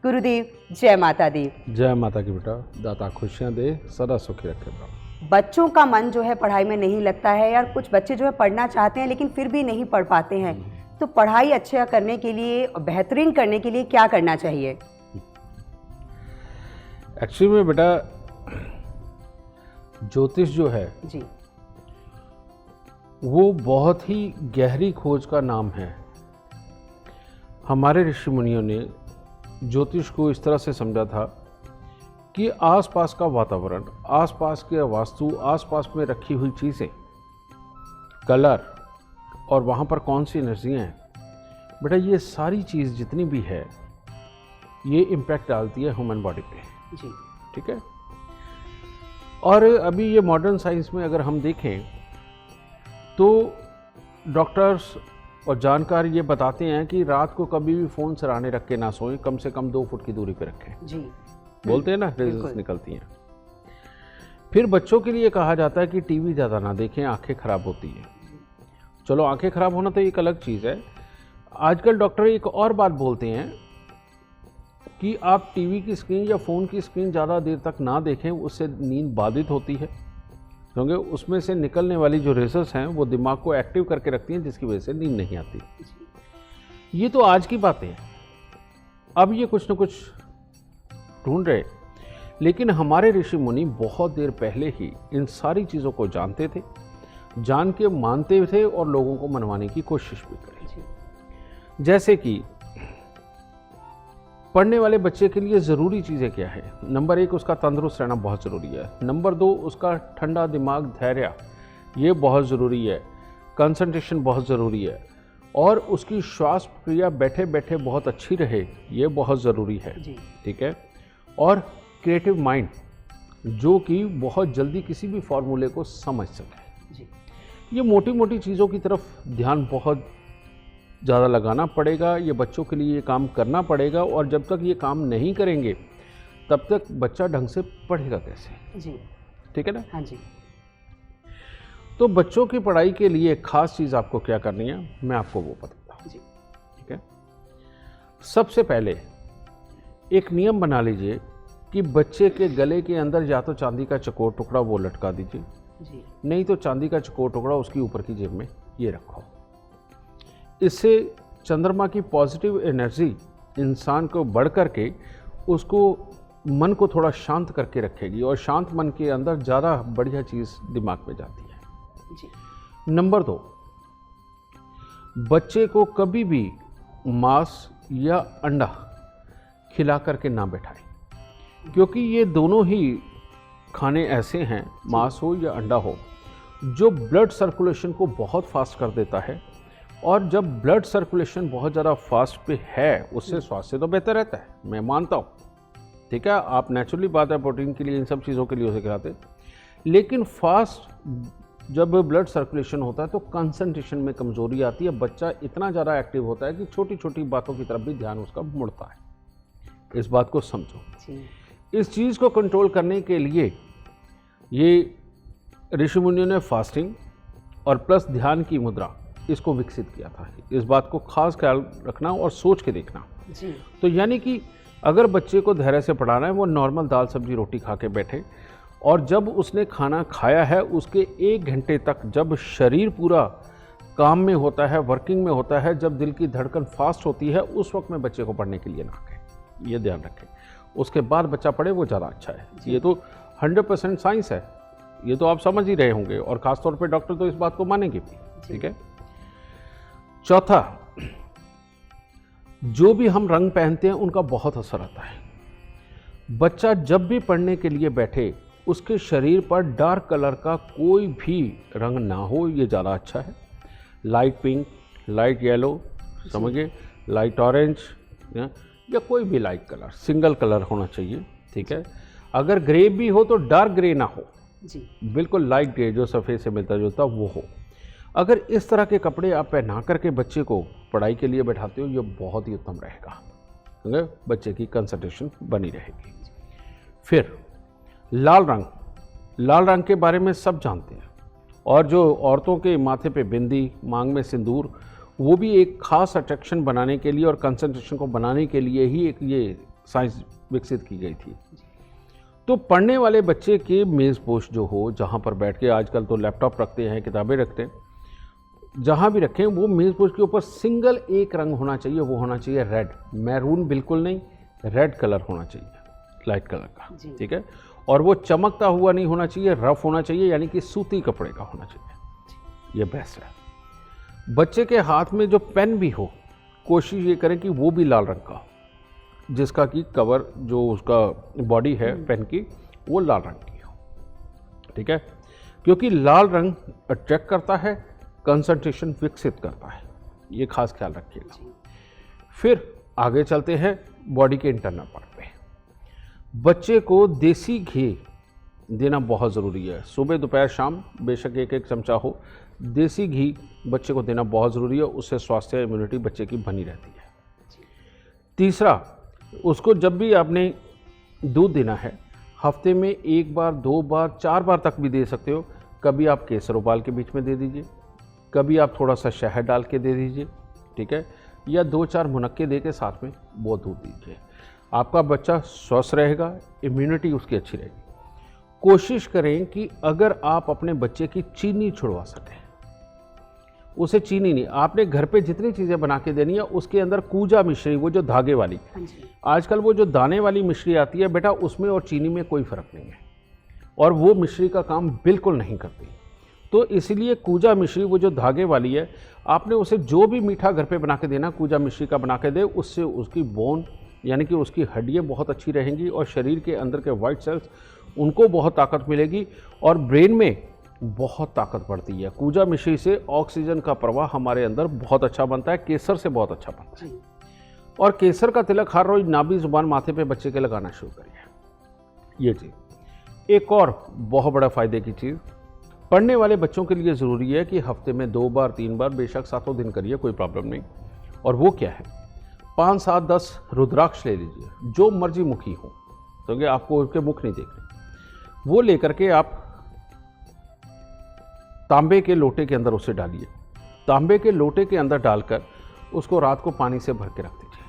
गुरुदेव जय माता दी। जय माता की बेटा, दाता खुशियाँ दे, सदा सुखी रखे प्रभु। बच्चों का मन जो है पढ़ाई में नहीं लगता है यार, कुछ बच्चे जो है पढ़ना चाहते हैं लेकिन फिर भी नहीं पढ़ पाते हैं, तो पढ़ाई अच्छा करने के लिए, बेहतरीन करने के लिए क्या करना चाहिए? एक्चुअली में बेटा, ज्योतिष जो है जी, वो बहुत ही गहरी खोज का नाम है। हमारे ऋषि मुनियों ने ज्योतिष को इस तरह से समझा था कि आसपास का वातावरण, आसपास के वास्तु, आसपास में रखी हुई चीज़ें, कलर और वहाँ पर कौन सी एनर्जियाँ हैं, बेटा ये सारी चीज़ जितनी भी है ये इम्पैक्ट डालती है ह्यूमन बॉडी पे। जी, ठीक है। और अभी ये मॉडर्न साइंस में अगर हम देखें तो डॉक्टर्स और जानकार ये बताते हैं कि रात को कभी भी फ़ोन सराहने रख के ना सोएं, कम से कम 2 फुट की दूरी पे रखें। जी, बोलते हैं ना, रेजर्स निकलती हैं। फिर बच्चों के लिए कहा जाता है कि टीवी ज़्यादा ना देखें, आंखें खराब होती हैं। चलो आंखें खराब होना तो एक अलग चीज़ है। आजकल डॉक्टर एक और बात बोलते हैं कि आप टीवी की स्क्रीन या फ़ोन की स्क्रीन ज़्यादा देर तक ना देखें, उससे नींद बाधित होती है, क्योंकि उसमें से निकलने वाली जो रेजर्स हैं वो दिमाग को एक्टिव करके रखती हैं, जिसकी वजह से नींद नहीं आती। ये तो आज की बातें हैं, अब ये कुछ न कुछ ढूंढ रहे, लेकिन हमारे ऋषि मुनि बहुत देर पहले ही इन सारी चीज़ों को जानते थे, जान के मानते थे और लोगों को मनवाने की कोशिश भी करी। जैसे कि पढ़ने वाले बच्चे के लिए ज़रूरी चीज़ें क्या है? नंबर 1 उसका तंदुरुस्त रहना बहुत ज़रूरी है। नंबर 2 उसका ठंडा दिमाग, धैर्य, ये बहुत ज़रूरी है। कंसंट्रेशन बहुत ज़रूरी है। और उसकी श्वास प्रक्रिया बैठे बैठे बहुत अच्छी रहे, ये बहुत ज़रूरी है। ठीक है। और क्रिएटिव माइंड, जो कि बहुत जल्दी किसी भी फॉर्मूले को समझ सके। ये मोटी मोटी चीज़ों की तरफ ध्यान बहुत ज़्यादा लगाना पड़ेगा, ये बच्चों के लिए ये काम करना पड़ेगा। और जब तक ये काम नहीं करेंगे तब तक बच्चा ढंग से पढ़ेगा कैसे? जी, ठीक है ना? हाँ जी। तो बच्चों की पढ़ाई के लिए खास चीज़ आपको क्या करनी है, मैं आपको वो बताता हूँ। ठीक है। सबसे पहले एक नियम बना लीजिए कि बच्चे के गले के अंदर या तो चांदी का चकोर टुकड़ा वो लटका दीजिए, नहीं तो चांदी का चकोर टुकड़ा उसकी ऊपर की जेब में ये रखो। इससे चंद्रमा की पॉजिटिव एनर्जी इंसान को बढ़ करके उसको मन को थोड़ा शांत करके रखेगी, और शांत मन के अंदर ज़्यादा बढ़िया चीज़ दिमाग में जाती है। जी। नंबर 2, बच्चे को कभी भी मांस या अंडा खिला करके ना बैठाएं, क्योंकि ये दोनों ही खाने ऐसे हैं, मांस हो या अंडा हो, जो ब्लड सर्कुलेशन को बहुत फास्ट कर देता है। और जब ब्लड सर्कुलेशन बहुत ज़्यादा फास्ट पे है, उससे स्वास्थ्य तो बेहतर रहता है, मैं मानता हूँ। ठीक है, आप नेचुरली बात है प्रोटीन के लिए, इन सब चीज़ों के लिए उसे खिलाते, लेकिन फास्ट जब ब्लड सर्कुलेशन होता है तो कंसंट्रेशन में कमज़ोरी आती है, बच्चा इतना ज़्यादा एक्टिव होता है कि छोटी छोटी बातों की तरफ भी ध्यान उसका मुड़ता है। इस बात को समझो। इस चीज़ को कंट्रोल करने के लिए ये ऋषि मुनियों ने फास्टिंग और प्लस ध्यान की मुद्रा इसको विकसित किया था। इस बात को खास ख्याल रखना और सोच के देखना। जी। तो यानी कि अगर बच्चे को धैर्य से पढ़ाना है, वो नॉर्मल दाल सब्जी रोटी खा के बैठे, और जब उसने खाना खाया है उसके 1 घंटे तक जब शरीर पूरा काम में होता है, वर्किंग में होता है, जब दिल की धड़कन फास्ट होती है, उस वक्त में बच्चे को पढ़ने के लिए ना कहें, ये ध्यान रखें। उसके बाद बच्चा पढ़े वो ज़्यादा अच्छा है। ये तो 100% साइंस है, ये तो आप समझ ही रहे होंगे, और ख़ासतौर पे डॉक्टर तो इस बात को मानेंगे भी। ठीक है। चौथा, जो भी हम रंग पहनते हैं उनका बहुत असर आता है। बच्चा जब भी पढ़ने के लिए बैठे उसके शरीर पर डार्क कलर का कोई भी रंग ना हो, ये ज़्यादा अच्छा है। लाइट पिंक, लाइट येलो, समझिए, लाइट ऑरेंज या कोई भी लाइट कलर, सिंगल कलर होना चाहिए। ठीक है। अगर ग्रे भी हो तो डार्क ग्रे ना हो, जी, बिल्कुल लाइट ग्रे जो सफ़ेद से मिलता जुलता वो हो। अगर इस तरह के कपड़े आप पहना करके बच्चे को पढ़ाई के लिए बैठाते हो, ये बहुत ही उत्तम रहेगा, क्योंकि बच्चे की कंसंट्रेशन बनी रहेगी। फिर लाल रंग के बारे में सब जानते हैं, और जो औरतों के माथे पे बिंदी, मांग में सिंदूर, वो भी एक खास अट्रैक्शन बनाने के लिए और कंसंट्रेशन को बनाने के लिए ही एक ये साइंस विकसित की गई थी। तो पढ़ने वाले बच्चे के मेज़ पोश जो हो, जहाँ पर बैठ के, आजकल तो लैपटॉप रखते हैं, किताबें रखते हैं, जहाँ भी रखें वो मेज़ पोश के ऊपर सिंगल एक रंग होना चाहिए, वो होना चाहिए रेड, मैरून बिल्कुल नहीं, रेड कलर होना चाहिए, लाइट कलर का, ठीक है। और वो चमकता हुआ नहीं होना चाहिए, रफ होना चाहिए, यानी कि सूती कपड़े का होना चाहिए, ये बेस्ट है। बच्चे के हाथ में जो पेन भी हो, कोशिश ये करें कि वो भी लाल रंग का हो, जिसका कि कवर जो उसका बॉडी है पेन की वो लाल रंग की हो, ठीक है, क्योंकि लाल रंग अट्रैक्ट करता है, कंसंट्रेशन विकसित करता है, ये खास ख्याल रखिएगा। फिर आगे चलते हैं बॉडी के इंटरनल पार्ट पे। बच्चे को देसी घी देना बहुत ज़रूरी है, सुबह दोपहर शाम बेशक एक एक चमचा हो, देसी घी बच्चे को देना बहुत ज़रूरी है, उससे स्वास्थ्य इम्यूनिटी बच्चे की बनी रहती है। तीसरा, उसको जब भी आपने दूध देना है, हफ्ते में 1 बार 2 बार 4 बार तक भी दे सकते हो। कभी आप केसर उबाल के बीच में दे दीजिए, कभी आप थोड़ा सा शहद डाल के दे दीजिए, ठीक है, या 2-4 मुनक्के दे के साथ में वो दूध दीजिए। आपका बच्चा स्वस्थ रहेगा, इम्यूनिटी उसकी अच्छी रहेगी। कोशिश करें कि अगर आप अपने बच्चे की चीनी छुड़वा सकें, उसे चीनी नहीं, आपने घर पे जितनी चीज़ें बना के देनी है उसके अंदर कूजा मिश्री, वो जो धागे वाली, आजकल वो जो दाने वाली मिश्री आती है बेटा, उसमें और चीनी में कोई फ़र्क नहीं है, और वो मिश्री का काम बिल्कुल नहीं करती। तो इसलिए कूजा मिश्री, वो जो धागे वाली है, आपने उसे जो भी मीठा घर पे बना के देना, कूजा मिश्री का बना के दे, उससे उसकी बोन यानी कि उसकी हड्डियाँ बहुत अच्छी रहेंगी, और शरीर के अंदर के वाइट सेल्स उनको बहुत ताकत मिलेगी, और ब्रेन में बहुत ताकत बढ़ती है। कूजा मिश्री से ऑक्सीजन का प्रवाह हमारे अंदर बहुत अच्छा बनता है, केसर से बहुत अच्छा बनता है। और केसर का तिलक हर रोज नाभि जुबान माथे पे बच्चे के लगाना शुरू करिए। ये चीज़ एक और बहुत बड़ा फायदे की चीज़ पढ़ने वाले बच्चों के लिए ज़रूरी है कि हफ्ते में 2 बार 3 बार, बेशक 7 दिन करिए, कोई प्रॉब्लम नहीं। और वो क्या है, 5, 7, 10 रुद्राक्ष ले लीजिए, जो मर्जी मुखी हो, क्योंकि आपको उनके मुख नहीं देखने, वो लेकर के आप तांबे के लोटे के अंदर उसे डालिए। तांबे के लोटे के अंदर डालकर उसको रात को पानी से भर के रख दीजिए,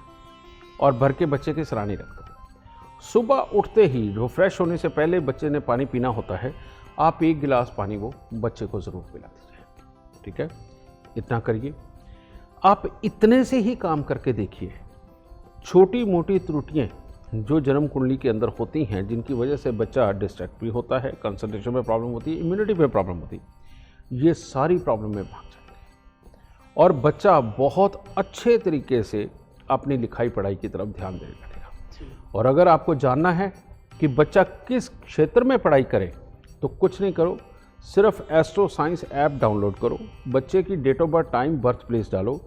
और भर के बच्चे की सराहनी रख दो। सुबह उठते ही, जो फ्रेश होने से पहले बच्चे ने पानी पीना होता है, आप 1 गिलास पानी वो बच्चे को ज़रूर पिला दीजिए, ठीक है। इतना करिए। आप इतने से ही काम करके देखिए, छोटी मोटी त्रुटियाँ जो जन्म कुंडली के अंदर होती हैं, जिनकी वजह से बच्चा डिस्ट्रैक्ट भी होता है, कंसंट्रेशन में प्रॉब्लम होती है, इम्यूनिटी में प्रॉब्लम होती है, ये सारी प्रॉब्लम में भाग जाएंगे, और बच्चा बहुत अच्छे तरीके से अपनी लिखाई पढ़ाई की तरफ ध्यान देने लगेगा। और अगर आपको जानना है कि बच्चा किस क्षेत्र में पढ़ाई करे, तो कुछ नहीं करो, सिर्फ एस्ट्रो साइंस ऐप डाउनलोड करो, बच्चे की date of birth, time, birth place डालो,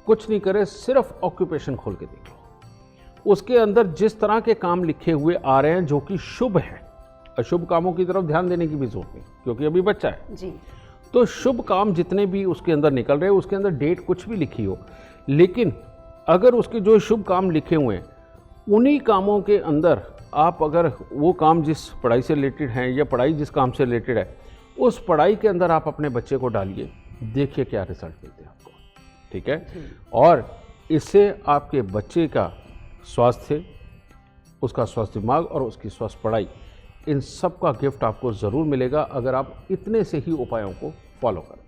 कुछ नहीं करे, सिर्फ ऑक्यूपेशन खोल के देख लो। उसके अंदर जिस तरह के काम लिखे हुए आ रहे हैं जो कि शुभ है, अशुभ कामों की तरफ ध्यान देने की भी जरूरत नहीं, क्योंकि अभी बच्चा है जी। तो शुभ काम जितने भी उसके अंदर निकल रहे हैं, उसके अंदर डेट कुछ भी लिखी हो, लेकिन अगर उसके जो शुभ काम लिखे हुए हैं, उन्हीं कामों के अंदर आप अगर वो काम जिस पढ़ाई से रिलेटेड हैं, या पढ़ाई जिस काम से रिलेटेड है, उस पढ़ाई के अंदर आप अपने बच्चे को डालिए, देखिए क्या रिजल्ट मिलते हैं आपको, ठीक है। और इससे आपके बच्चे का स्वास्थ्य, उसका स्वस्थ दिमाग और उसकी स्वस्थ पढ़ाई, इन सब का गिफ्ट आपको ज़रूर मिलेगा, अगर आप इतने से ही उपायों को फॉलो करें।